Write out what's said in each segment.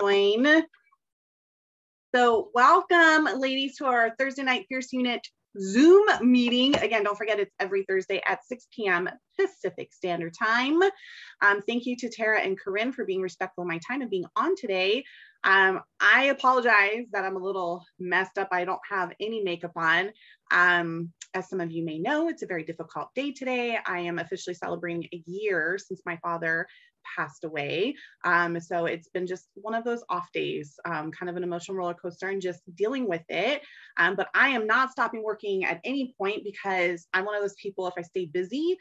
join. So welcome, ladies, to our Thursday Night Fierce Unit Zoom meeting. Again, don't forget, it's every Thursday at 6 p.m. Pacific Standard Time. Thank you to Tara and Corinne for being respectful of my time and being on today. I apologize that I'm a little messed up. I don't have any makeup on. As some of you may know, it's a very difficult day today. I am officially celebrating a year since my father passed away. So it's been just one of those off days, kind of an emotional roller coaster and just dealing with it. But I am not stopping working at any point because I'm one of those people, if I stay busy,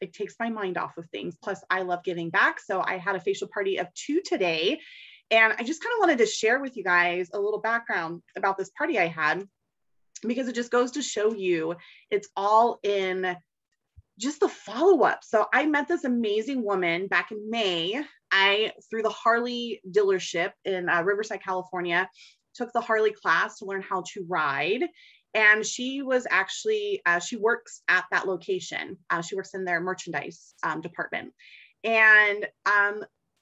it takes my mind off of things. Plus I love giving back. So I had a facial party of 2 today. And I just kind of wanted to share with you guys a little background about this party I had, because it just goes to show you it's all in just the follow-up. So I met this amazing woman back in May. Through the Harley dealership in Riverside, California, took the Harley class to learn how to ride. And she was actually, she works at that location. She works in their merchandise department. And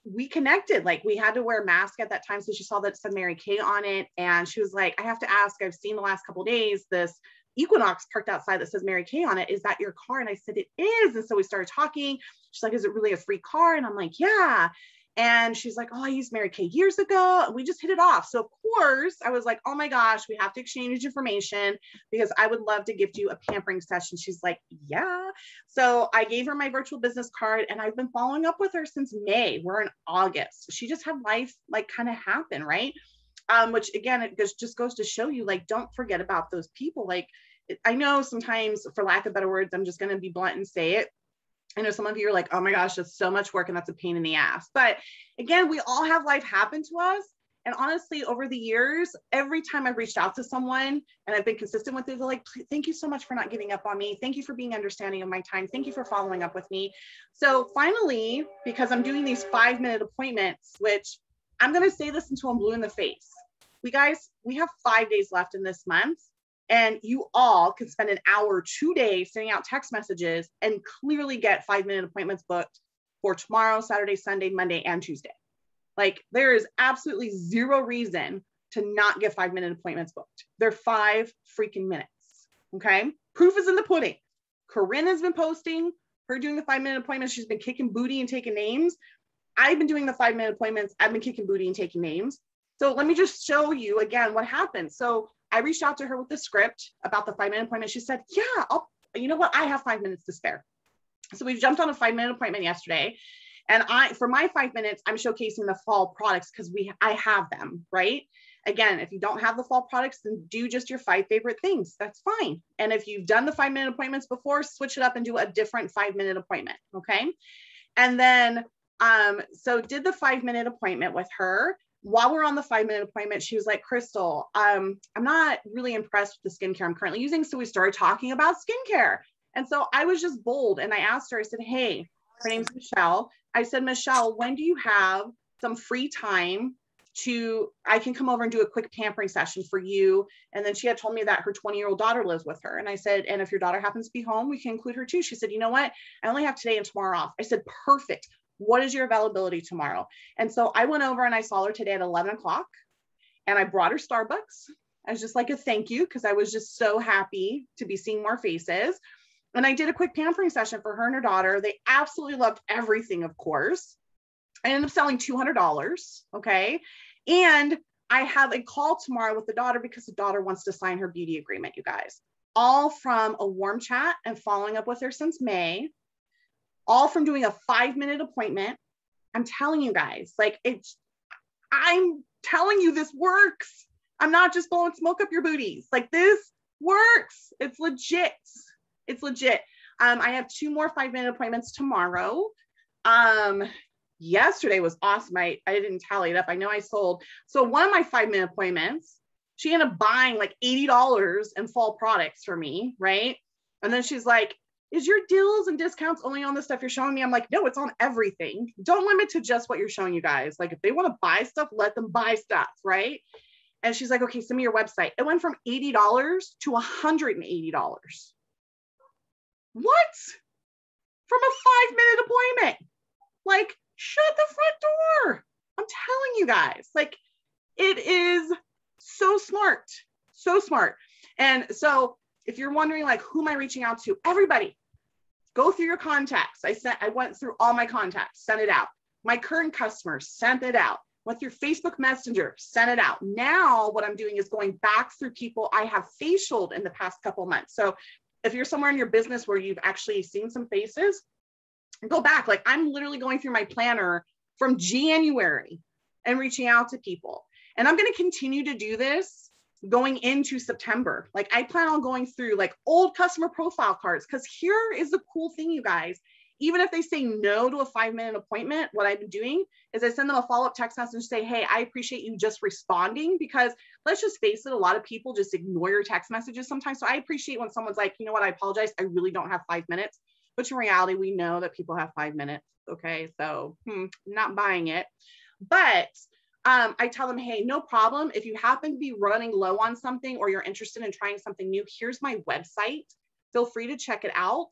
we connected, like we had to wear a mask at that time. So she saw that it said Mary Kay on it. And she was like, I have to ask, I've seen the last couple of days, this Equinox parked outside that says Mary Kay on it. Is that your car? And I said, it is. And so we started talking. She's like, is it really a free car? And I'm like, yeah. And she's like, oh, I used Mary Kay years ago. And we just hit it off. So of course I was like, oh my gosh, we have to exchange information because I would love to gift you a pampering session. She's like, yeah. So I gave her my virtual business card and I've been following up with her since May. We're in August. She just had life like kind of happen, right? Which again, it just goes to show you, like, don't forget about those people. Like, I know sometimes, for lack of better words, I'm just going to be blunt and say it. I know some of you are like, oh my gosh, that's so much work and that's a pain in the ass. But again, we all have life happen to us. And honestly, over the years, every time I've reached out to someone and I've been consistent with it, they're like, thank you so much for not giving up on me. Thank you for being understanding of my time. Thank you for following up with me. So finally, because I'm doing these 5-minute appointments, which I'm going to say this until I'm blue in the face. We have 5 days left in this month. And you all can spend an hour, 2 days sending out text messages and clearly get 5-minute appointments booked for tomorrow, Saturday, Sunday, Monday, and Tuesday. Like, there is absolutely zero reason to not get 5-minute appointments booked. They're 5 freaking minutes. Okay. Proof is in the pudding. Corinne has been posting her doing the 5-minute appointments. She's been kicking booty and taking names. I've been doing the 5-minute appointments. I've been kicking booty and taking names. So let me just show you again what happened. So I reached out to her with the script about the 5-minute appointment. She said, yeah, you know what? I have 5 minutes to spare. So we jumped on a 5-minute appointment yesterday. And for my 5 minutes, I'm showcasing the fall products because I have them, right? Again, if you don't have the fall products, then do just your 5 favorite things. That's fine. And if you've done the 5-minute appointments before, switch it up and do a different 5-minute appointment. Okay. And then, so did the 5-minute appointment with her. While we're on the 5-minute appointment, she was like, Crystal, I'm not really impressed with the skincare I'm currently using. So we started talking about skincare. And so I was just bold. And I asked her, I said, hey, her name's Michelle. I said, Michelle, when do you have some free time I can come over and do a quick pampering session for you? And then she had told me that her 20-year-old daughter lives with her. And I said, and if your daughter happens to be home, we can include her too. She said, you know what? I only have today and tomorrow off. I said, perfect. What is your availability tomorrow? And so I went over and I saw her today at 11 o'clock and I brought her Starbucks as just like a thank you, because I was just so happy to be seeing more faces. And I did a quick pampering session for her and her daughter. They absolutely loved everything, of course. I ended up selling $200. Okay. And I have a call tomorrow with the daughter because the daughter wants to sign her beauty agreement, you guys. All from a warm chat and following up with her since May. All from doing a 5-minute appointment. I'm telling you guys, like, I'm telling you, this works. I'm not just blowing smoke up your booties. Like, this works. It's legit. It's legit. I have 2 more 5-minute appointments tomorrow. Yesterday was awesome. I didn't tally it up. I know I sold. So one of my 5-minute appointments, she ended up buying like $80 in fall products for me. Right. And then she's like, is your deals and discounts only on the stuff you're showing me? I'm like, no, it's on everything. Don't limit to just what you're showing you guys. Like, if they want to buy stuff, let them buy stuff, right? And she's like, okay, send me your website. It went from $80 to $180. What? From a 5-minute appointment? Like, shut the front door. I'm telling you guys. Like, it is so smart, so smart. And so if you're wondering, like, who am I reaching out to? Everybody. Go through your contacts. I went through all my contacts, sent it out. My current customers, sent it out. Went through Facebook Messenger, sent it out. Now what I'm doing is going back through people I have facialed in the past couple months. So if you're somewhere in your business where you've actually seen some faces, go back. Like, I'm literally going through my planner from January and reaching out to people. And I'm going to continue to do this going into September. Like, I plan on going through like old customer profile cards, because here is the cool thing, you guys. Even if they say no to a 5-minute appointment, what I've been doing is I send them a follow-up text message and say, hey, I appreciate you just responding, because let's just face it, a lot of people just ignore your text messages sometimes. So I appreciate when someone's like, you know what, I apologize, I really don't have 5 minutes. But in reality, we know that people have 5 minutes. Okay, so not buying it. But I tell them, hey, no problem. If you happen to be running low on something or you're interested in trying something new, here's my website. Feel free to check it out.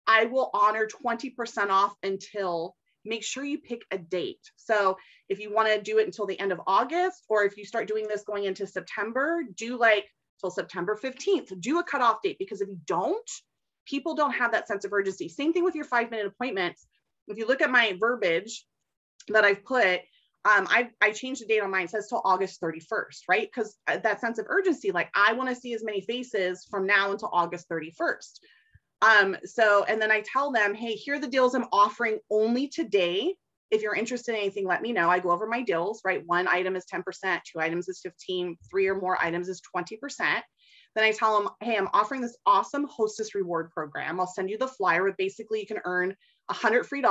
I will honor 20% off until, make sure you pick a date. So if you want to do it until the end of August, or if you start doing this going into September, do like till September 15th, do a cutoff date, because if you don't, people don't have that sense of urgency. Same thing with your 5-minute appointments. If you look at my verbiage that I've put, I changed the date on mine. It says till August 31st, right? Because that sense of urgency, like, I want to see as many faces from now until August 31st. And then I tell them, hey, here are the deals I'm offering only today. If you're interested in anything, let me know. I go over my deals, right? 1 item is 10%, 2 items is 15, 3 or more items is 20%. Then I tell them, hey, I'm offering this awesome Hostess reward program. I'll send you the flyer, but basically you can earn $100 free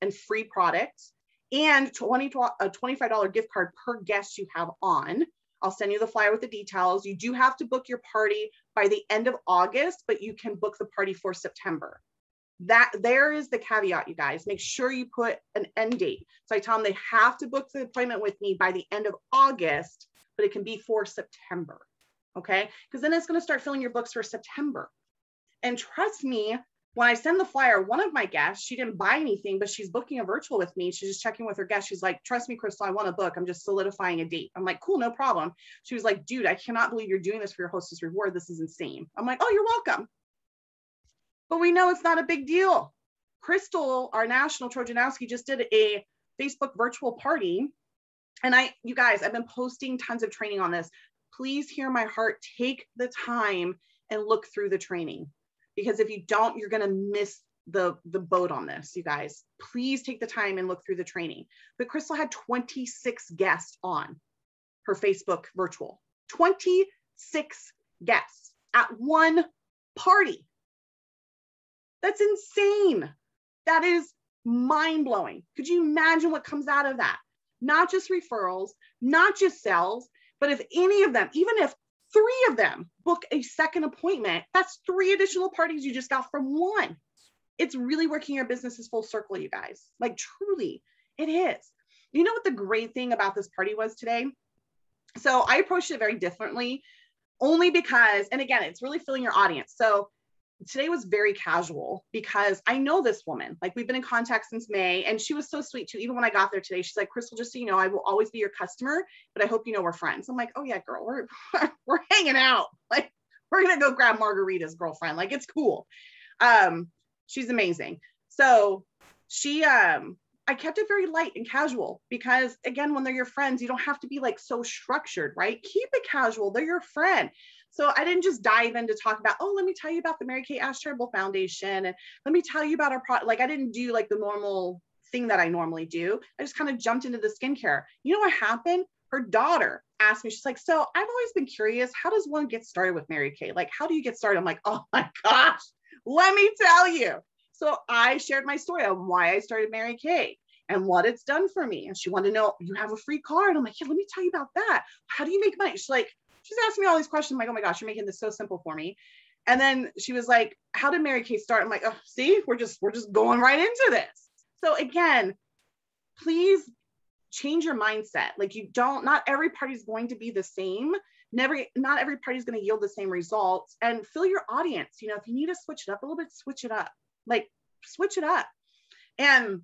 and free products and a $25 gift card per guest you have on. I'll send you the flyer with the details. You do have to book your party by the end of August, but you can book the party for September. There is the caveat, you guys. Make sure you put an end date. So I tell them they have to book the appointment with me by the end of August, but it can be for September, okay? Because then it's going to start filling your books for September. And trust me, when I send the flyer, one of my guests, she didn't buy anything, but she's booking a virtual with me. She's just checking with her guests. She's like, trust me, Crystal, I want to book. I'm just solidifying a date. I'm like, cool, no problem. She was like, dude, I cannot believe you're doing this for your Hostess reward. This is insane. I'm like, oh, you're welcome. But we know it's not a big deal. Crystal, our national Trojanowski, just did a Facebook virtual party. And you guys, I've been posting tons of training on this. Please hear my heart. Take the time and look through the training. Because if you don't, you're going to miss the boat on this, you guys. Please take the time and look through the training. But Crystal had 26 guests on her Facebook virtual. 26 guests at one party. That's insane. That is mind-blowing. Could you imagine what comes out of that? Not just referrals, not just sales, but if any of them, even if 3 of them book a second appointment, that's 3 additional parties you just got from 1. It's really working your business's full circle, you guys. Like, truly, it is. You know what the great thing about this party was today? So I approached it very differently, only because, and again, it's really filling your audience. So today was very casual because I know this woman, like, we've been in contact since May, and she was so sweet too. Even when I got there today, she's like, Crystal, just so you know, I will always be your customer, but I hope you know we're friends. I'm like, oh yeah, girl, we're hanging out. Like, we're going to go grab margaritas, girlfriend. Like, it's cool. She's amazing. So I kept it very light and casual because, again, when they're your friends, you don't have to be like so structured, right? Keep it casual. They're your friend. So I didn't just dive in to talk about, oh, let me tell you about the Mary Kay Ash Charitable Foundation. And let me tell you about our product. Like, I didn't do like the normal thing that I normally do. I just kind of jumped into the skincare. You know what happened? Her daughter asked me, she's like, so I've always been curious, how does one get started with Mary Kay? Like, how do you get started? I'm like, oh my gosh, let me tell you. So I shared my story on why I started Mary Kay and what it's done for me. And she wanted to know, you have a free card? I'm like, yeah, let me tell you about that. How do you make money? She's like, she's asking me all these questions. I'm like, oh my gosh, you're making this so simple for me. And then she was like, how did Mary Kay start? I'm like, oh, see, we're just going right into this. So again, please change your mindset. Like, not every party is going to be the same. Not every party is going to yield the same results, and fill your audience. You know, if you need to switch it up a little bit, switch it up, like switch it up. And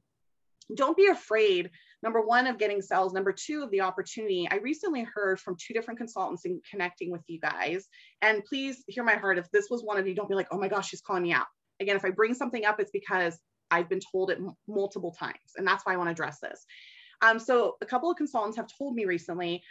don't be afraid Number one, of getting sales. Number two, of the opportunity. I recently heard from 2 different consultants in connecting with you guys. And please hear my heart. If this was one of you, don't be like, oh my gosh, she's calling me out. Again, if I bring something up, it's because I've been told it multiple times. And that's why I want to address this. So a couple of consultants have told me recently,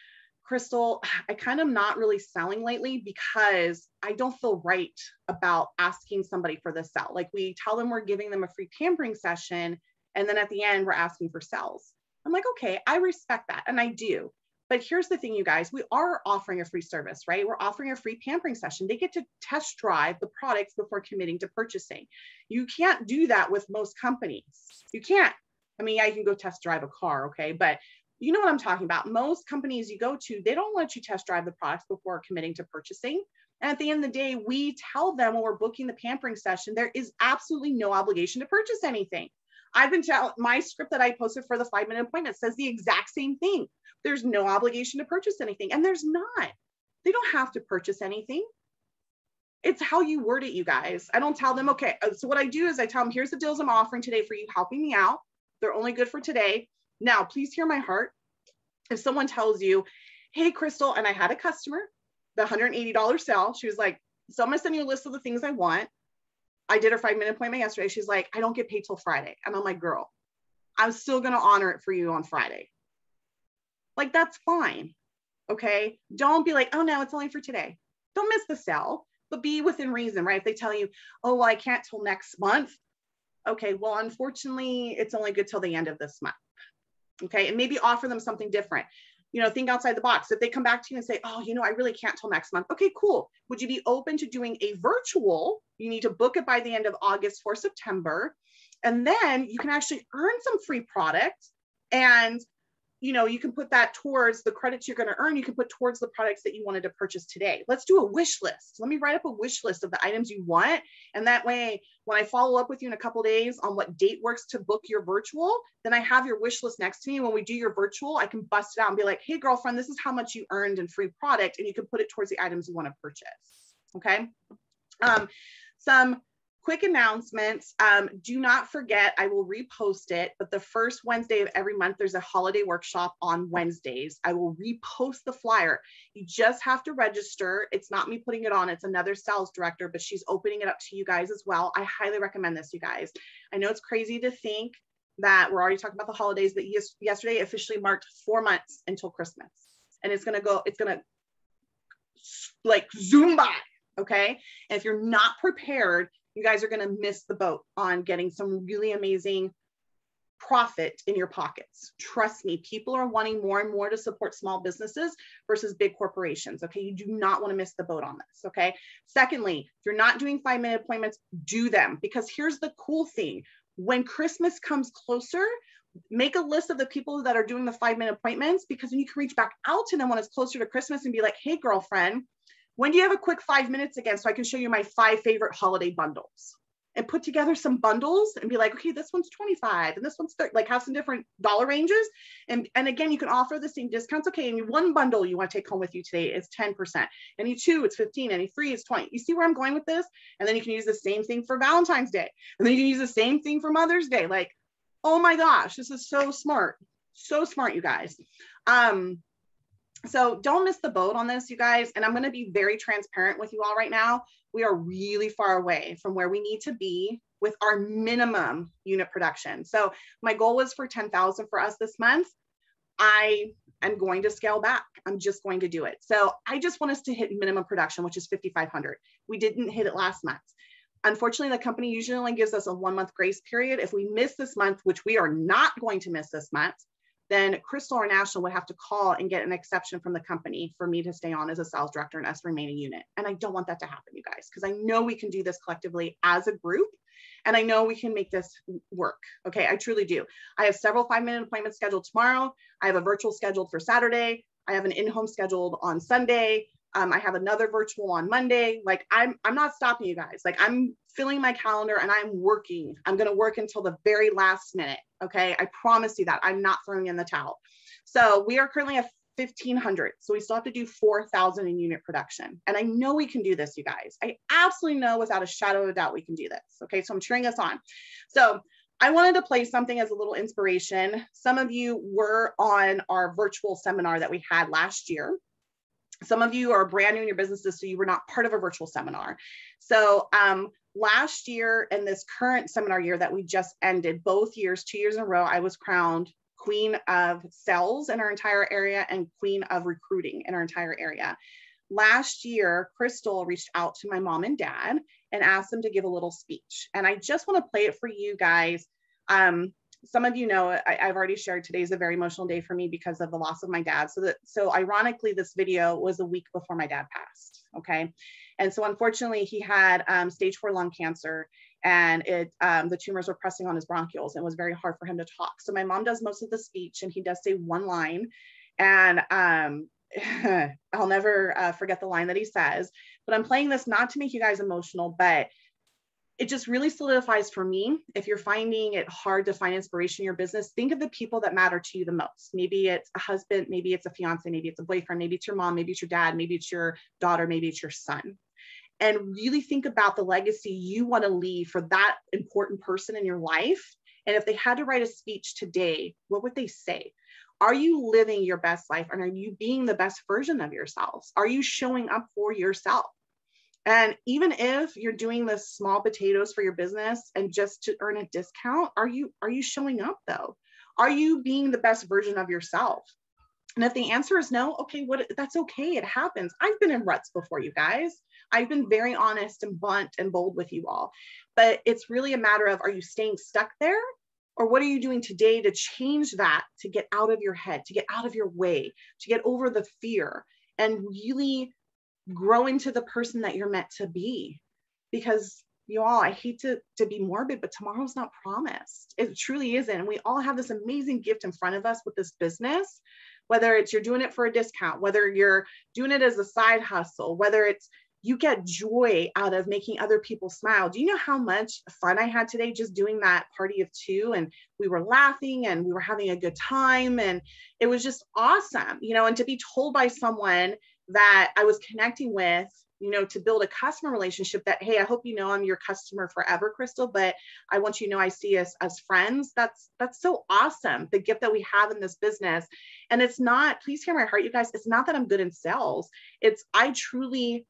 Crystal, I kind of not really selling lately because I don't feel right about asking somebody for the sell. Like, we tell them we're giving them a free pampering session, and then at the end we're asking for sales. I'm like, okay, I respect that. And I do. But here's the thing, you guys, we are offering a free service, right? We're offering a free pampering session. They get to test drive the products before committing to purchasing. You can't do that with most companies. You can't. I mean, yeah, you can go test drive a car, okay? But you know what I'm talking about. Most companies you go to, they don't let you test drive the products before committing to purchasing. And at the end of the day, we tell them when we're booking the pampering session, there is absolutely no obligation to purchase anything. I've been telling, my script that I posted for the 5-minute appointment says the exact same thing. There's no obligation to purchase anything. And there's not. They don't have to purchase anything. It's how you word it, you guys. I don't tell them, okay, so what I do is I tell them, here's the deals I'm offering today for you helping me out. They're only good for today. Now, please hear my heart. If someone tells you, hey, Crystal, and I had a customer, the $180 sale, she was like, so I'm going to send you a list of the things I want. I did her 5-minute appointment yesterday. She's like, I don't get paid till Friday. And I'm like, girl, I'm still going to honor it for you on Friday. Like, that's fine. Okay. Don't be like, oh no, it's only for today. Don't miss the sale, but be within reason, right? If they tell you, oh, well, I can't till next month. Okay. Well, unfortunately, it's only good till the end of this month. Okay. And maybe offer them something different. You know, think outside the box. If they come back to you and say, oh, you know, I really can't till next month. Okay, cool. Would you be open to doing a virtual? You need to book it by the end of August for September. And then you can actually earn some free product. And, you know, you can put that towards the credits you're going to earn. You can put towards the products that you wanted to purchase today. Let's do a wish list. Let me write up a wish list of the items you want. And that way, when I follow up with you in a couple of days on what date works to book your virtual, then I have your wish list next to me. When we do your virtual, I can bust it out and be like, hey, girlfriend, this is how much you earned in free product. And you can put it towards the items you want to purchase. Okay. Some quick announcements. Do not forget, I will repost it, but the first Wednesday of every month, there's a holiday workshop on Wednesdays. I will repost the flyer. You just have to register. It's not me putting it on. It's another sales director, but she's opening it up to you guys as well. I highly recommend this, you guys. I know it's crazy to think that we're already talking about the holidays, but yesterday officially marked 4 months until Christmas. And it's going to like zoom by. Okay. And if you're not prepared, you guys are going to miss the boat on getting some really amazing profit in your pockets. Trust me, people are wanting more and more to support small businesses versus big corporations. Okay. You do not want to miss the boat on this. Okay. Secondly, if you're not doing 5-minute appointments, do them, because here's the cool thing. When Christmas comes closer, make a list of the people that are doing the 5-minute appointments, because then you can reach back out to them when it's closer to Christmas and be like, hey, girlfriend, when do you have a quick 5 minutes again so I can show you my 5 favorite holiday bundles? And put together some bundles and be like, okay, this one's 25 and this one's 30, like have some different dollar ranges. And again, you can offer the same discounts. Okay, and one bundle you want to take home with you today is 10%. Any 2, it's 15. Any 3, it's 20. You see where I'm going with this? And then you can use the same thing for Valentine's Day. And then you can use the same thing for Mother's Day. Like, oh my gosh, this is so smart. So smart, you guys. So don't miss the boat on this, you guys. And I'm going to be very transparent with you all right now. We are really far away from where we need to be with our minimum unit production. So my goal was for 10,000 for us this month. I am going to scale back. I'm just going to do it. So I just want us to hit minimum production, which is 5,500. We didn't hit it last month. Unfortunately, the company usually only gives us a 1-month grace period. If we miss this month, which we are not going to miss this month, then Crystal or National would have to call and get an exception from the company for me to stay on as a sales director and us remain a unit. And I don't want that to happen, you guys, because I know we can do this collectively as a group. And I know we can make this work. Okay, I truly do. I have several 5-minute appointments scheduled tomorrow. I have a virtual scheduled for Saturday. I have an in-home scheduled on Sunday. I have another virtual on Monday. Like I'm not stopping you guys. Like I'm filling my calendar and I'm working. I'm going to work until the very last minute. Okay. I promise you that I'm not throwing in the towel. So we are currently at 1,500. So we still have to do 4,000 in unit production. And I know we can do this, you guys. I absolutely know without a shadow of a doubt we can do this. Okay. So I'm cheering us on. So I wanted to play something as a little inspiration. Some of you were on our virtual seminar that we had last year. Some of you are brand new in your businesses, so you were not part of a virtual seminar. So last year and this current seminar year that we just ended, both years, 2 years in a row, I was crowned Queen of Sales in our entire area and Queen of Recruiting in our entire area. Last year, Crystal reached out to my mom and dad and asked them to give a little speech. And I just want to play it for you guys. Some of you know, I've already shared, today's a very emotional day for me because of the loss of my dad. So ironically, this video was a week before my dad passed, okay? And so unfortunately, he had stage 4 lung cancer, and the tumors were pressing on his bronchioles, and it was very hard for him to talk. So my mom does most of the speech, and he does say one line, and I'll never forget the line that he says. But I'm playing this not to make you guys emotional, but it just really solidifies for me, if you're finding it hard to find inspiration in your business, think of the people that matter to you the most. Maybe it's a husband, maybe it's a fiance, maybe it's a boyfriend, maybe it's your mom, maybe it's your dad, maybe it's your daughter, maybe it's your son. And really think about the legacy you want to leave for that important person in your life. And if they had to write a speech today, what would they say? Are you living your best life? And are you being the best version of yourselves? Are you showing up for yourself? And even if you're doing the small potatoes for your business and just to earn a discount, are you showing up though? Are you being the best version of yourself? And if the answer is no, okay, that's okay. It happens. I've been in ruts before, you guys. I've been very honest and blunt and bold with you all. But it's really a matter of, are you staying stuck there? Or what are you doing today to change that, to get out of your head, to get out of your way, to get over the fear and really grow into the person that you're meant to be? Because you all, I hate to be morbid, but tomorrow's not promised. It truly isn't. And we all have this amazing gift in front of us with this business, whether it's you're doing it for a discount, whether you're doing it as a side hustle, whether it's you get joy out of making other people smile. Do you know how much fun I had today just doing that party of 2? And we were laughing and we were having a good time. And it was just awesome, you know, and to be told by someone that I was connecting with, you know, to build a customer relationship that, hey, I hope you know I'm your customer forever, Crystal, but I want you to know I see us as friends. That's so awesome. The gift that we have in this business. And it's not, please hear my heart, you guys, it's not that I'm good in sales. It's, I truly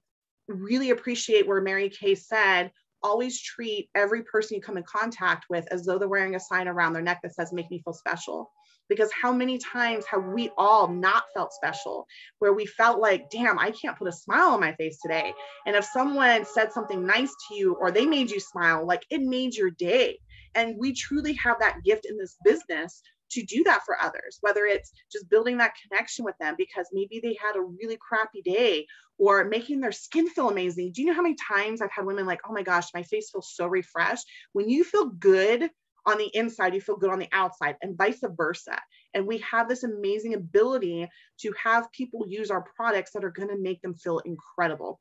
really appreciate where Mary Kay said, always treat every person you come in contact with as though they're wearing a sign around their neck that says, make me feel special. Because how many times have we all not felt special, where we felt like, damn, I can't put a smile on my face today. And if someone said something nice to you or they made you smile, like it made your day. And we truly have that gift in this business to do that for others, whether it's just building that connection with them because maybe they had a really crappy day, or making their skin feel amazing. Do you know how many times I've had women like, oh my gosh, my face feels so refreshed? When you feel good on the inside, you feel good on the outside, and vice versa. And we have this amazing ability to have people use our products that are going to make them feel incredible.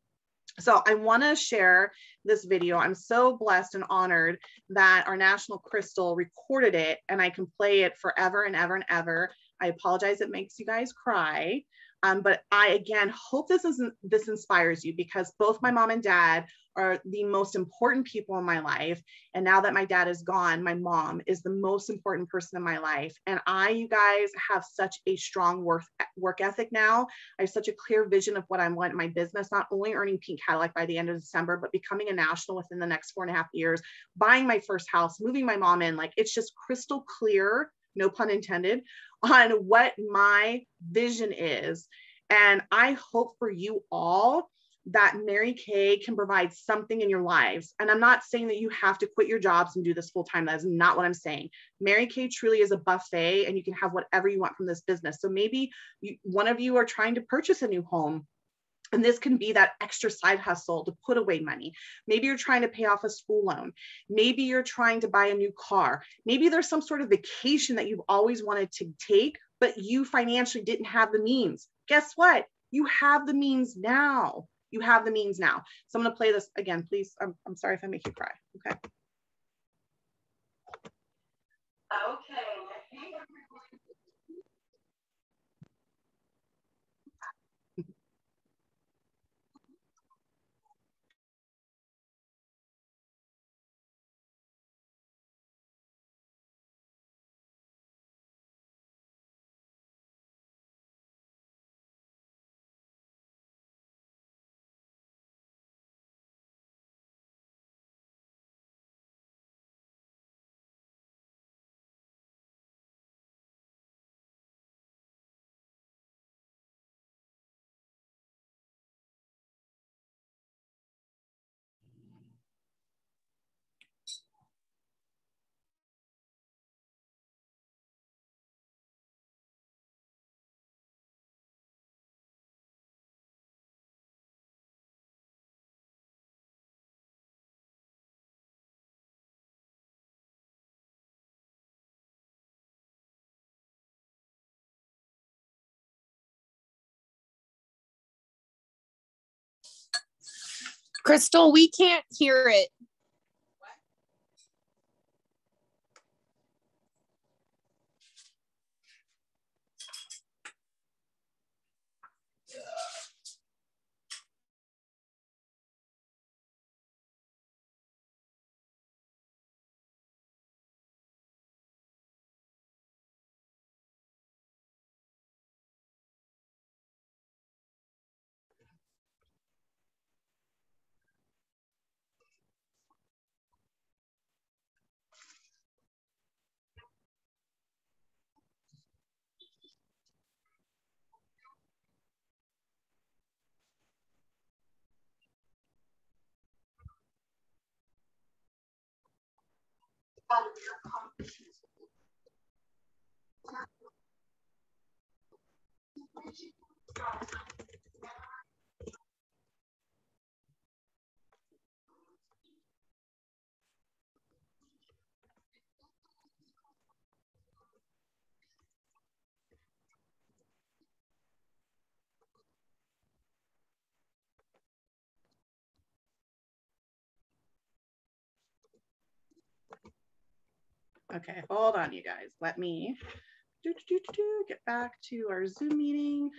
So I want to share this video. I'm so blessed and honored that our National Crystal recorded it, and I can play it forever and ever and ever. I apologize it makes you guys cry. But I, again, hope this inspires you, because both my mom and dad are the most important people in my life. And now that my dad is gone, my mom is the most important person in my life. And you guys, have such a strong work ethic now. I have such a clear vision of what I want in my business, not only earning Pink Cadillac by the end of December, but becoming a national within the next 4.5 years, buying my first house, moving my mom in. Like, it's just crystal clear, no pun intended, on what my vision is. And I hope for you all that Mary Kay can provide something in your lives. And I'm not saying that you have to quit your jobs and do this full time. That is not what I'm saying. Mary Kay truly is a buffet, and you can have whatever you want from this business. So maybe one of you are trying to purchase a new home, and this can be that extra side hustle to put away money. Maybe you're trying to pay off a school loan. Maybe you're trying to buy a new car. Maybe there's some sort of vacation that you've always wanted to take, but you financially didn't have the means. Guess what? You have the means now. You have the means now. So I'm going to play this again, please. I'm sorry if I make you cry. Okay. Okay. Crystal, we can't hear it. Okay, hold on, you guys. Let me get back to our Zoom meeting.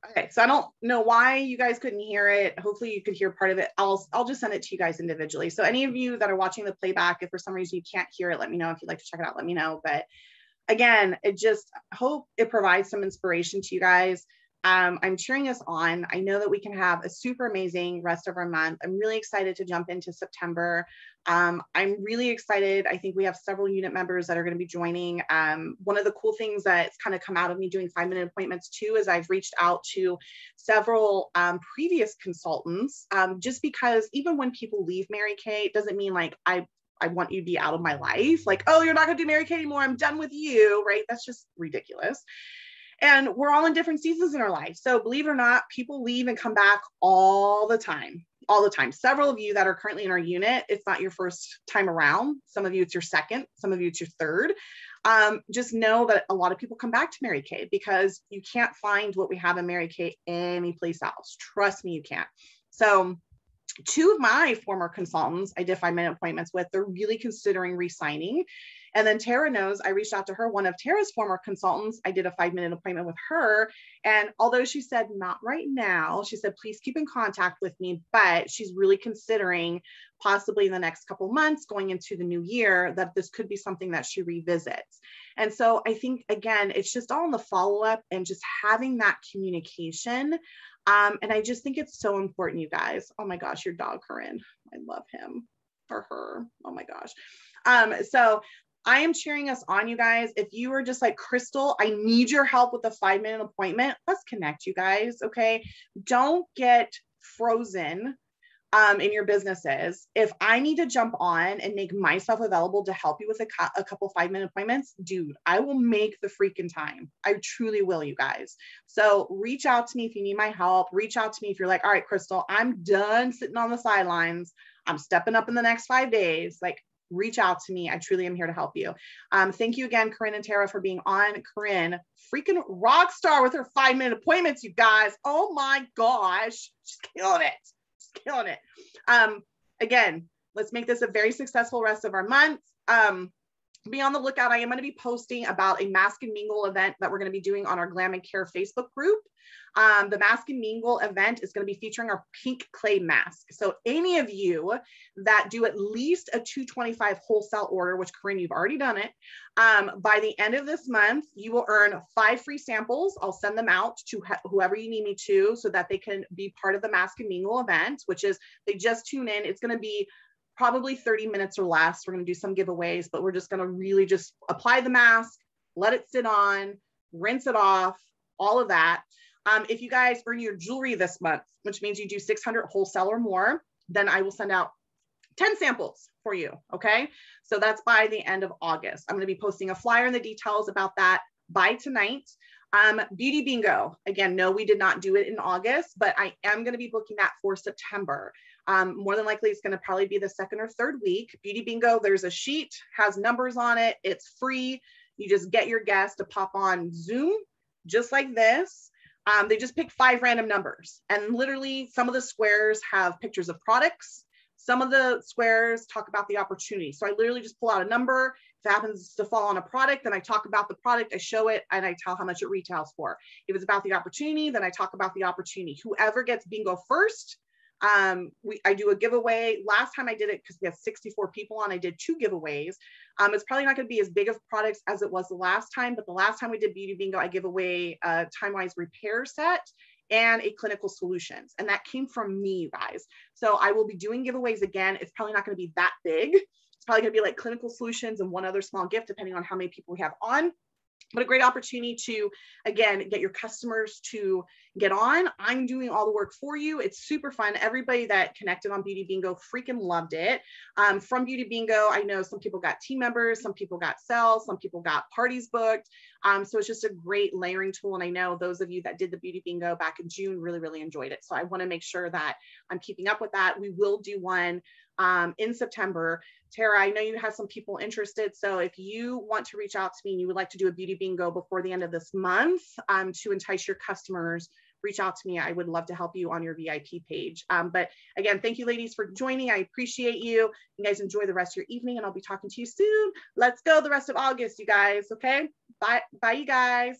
Okay, so I don't know why you guys couldn't hear it. Hopefully you could hear part of it. I'll just send it to you guys individually. So any of you that are watching the playback, if for some reason you can't hear it, let me know. If you'd like to check it out, let me know. But again, it just hope it provides some inspiration to you guys. I'm cheering us on. I know that we can have a super amazing rest of our month. I'm really excited to jump into September. I'm really excited. I think we have several unit members that are going to be joining. One of the cool things that's kind of come out of me doing 5-minute appointments too is I've reached out to several previous consultants, just because even when people leave Mary Kay, it doesn't mean like I want you to be out of my life. Like, oh, you're not going to do Mary Kay anymore. I'm done with you, right? That's just ridiculous. And we're all in different seasons in our life. So believe it or not, people leave and come back all the time. Several of you that are currently in our unit, it's not your first time around. Some of you, it's your second. Some of you, it's your third. Just know that a lot of people come back to Mary Kay because you can't find what we have in Mary Kay anyplace else. Trust me, you can't. So 2 of my former consultants I did 5-minute appointments with, they're really considering re-signing. And then Tara knows I reached out to her, one of Tara's former consultants. I did a 5-minute appointment with her. And although she said not right now, she said, please keep in contact with me. But she's really considering possibly in the next couple of months going into the new year that this could be something that she revisits. And so I think, again, it's just all in the follow-up and just having that communication. And I just think it's so important, you guys. Oh my gosh, your dog, Corinne. I love him or her. Oh my gosh. So I am cheering us on, you guys. If you are just like, Crystal, I need your help with a 5-minute appointment, let's connect, you guys, okay? Don't get frozen in your businesses. If I need to jump on and make myself available to help you with a couple 5-minute appointments, dude, I will make the freaking time. I truly will, you guys. So reach out to me if you need my help. Reach out to me if you're like, all right, Crystal, I'm done sitting on the sidelines. I'm stepping up in the next 5 days. Like, reach out to me. I truly am here to help you. Thank you again, Corinne and Tara, for being on. Corinne, freaking rock star with her 5-minute appointments, you guys. Oh my gosh, she's killing it. She's killing it. Again, let's make this a very successful rest of our month. Be on the lookout. I am going to be posting about a Mask and Mingle event that we're going to be doing on our Glam and Care Facebook group. The Mask and Mingle event is going to be featuring our pink clay mask. So any of you that do at least a 225 wholesale order, which Corinne, you've already done it, by the end of this month, you will earn 5 free samples. I'll send them out to whoever you need me to so that they can be part of the Mask and Mingle event, which is they just tune in. It's going to be probably 30 minutes or less. We're going to do some giveaways, but we're just going to really just apply the mask, let it sit on, rinse it off, all of that. If you guys earn your jewelry this month, which means you do 600 wholesale or more, then I will send out 10 samples for you. Okay. So that's by the end of August. I'm going to be posting a flyer and the details about that by tonight. Beauty bingo. Again, no, we did not do it in August, but I am going to be booking that for September. More than likely, it's going to probably be the 2nd or 3rd week. Beauty bingo, there's a sheet, has numbers on it. It's free. You just get your guest to pop on Zoom, just like this. They just pick 5 random numbers, and literally some of the squares have pictures of products. Some of the squares talk about the opportunity. So I literally just pull out a number. If it happens to fall on a product, then I talk about the product, I show it, and I tell how much it retails for. If it's about the opportunity, then I talk about the opportunity. Whoever gets bingo first, I do a giveaway. Last time I did it, because we had 64 people on, I did 2 giveaways. It's probably not going to be as big of products as it was the last time, but the last time we did Beauty Bingo, I give away a TimeWise repair set and a clinical solutions. And that came from me, you guys. So I will be doing giveaways again. It's probably not going to be that big. It's probably going to be like clinical solutions and one other small gift, depending on how many people we have on. But a great opportunity to, again, get your customers to get on. I'm doing all the work for you. It's super fun. Everybody that connected on Beauty Bingo freaking loved it. From Beauty Bingo, I know some people got team members, some people got sales, some people got parties booked. So it's just a great layering tool. And I know those of you that did the Beauty Bingo back in June really, really enjoyed it. So I want to make sure that I'm keeping up with that. We will do one in September. Tara, I know you have some people interested. So if you want to reach out to me and you would like to do a Beauty Bingo before the end of this month to entice your customers, reach out to me. I would love to help you on your VIP page. But again, thank you ladies for joining. I appreciate you. You guys enjoy the rest of your evening, and I'll be talking to you soon. Let's go the rest of August, you guys. Okay. Bye, you guys.